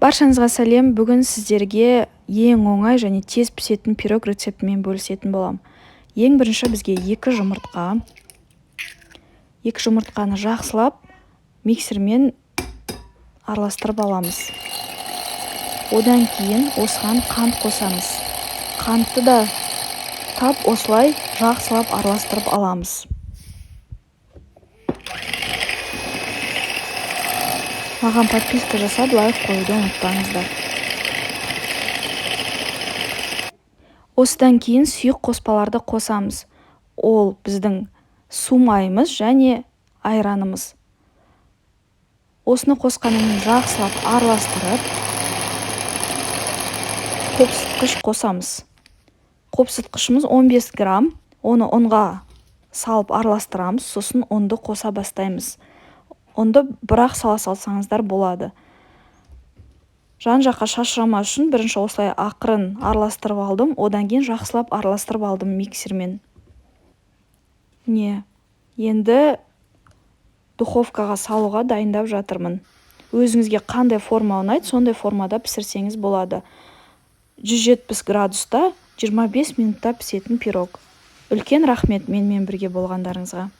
Баршаңызға сәлем. Бүгін сіздерге ең оңай және тез пісетін пирог рецептімен бөлісетін болам. Ең бірінші бізге екі жұмыртқаны жақсылап миксермен араластырып аламыз. Одан кейін осыған қант қосамыз. Қантты да тап осылай жақсылап араластырып аламыз. Маған подписка жасап, лайк қоюды ұмытпаңыздар. Осыдан кейін сұйық қоспаларды қосамыз. Ол біздің су майымыз және айранымыз. Осыны қосқанымен жақсылап араластырып, қопсытқыш қосамыз. Қопсытқышымыз 15 грамм. Оны ұнға салып араластырамыз, сосын ұнды қоса бастаймыз. Ұнды бірақ сала салсаңыздар болады. Жан-жаққа шашырамас үшін бірінші осылай ақырын араластырып алдым, одан кейін жақсылап араластырып алдым миксермен. Енді духовкаға салуға дайындап жатырмын. Өзіңізге қандай форма ұнайды, сондай формада пісірсеңіз болады. 170 градуста 25 минутта пісетін пирог. Үлкен рахмет менімен бірге болғандарыңызға.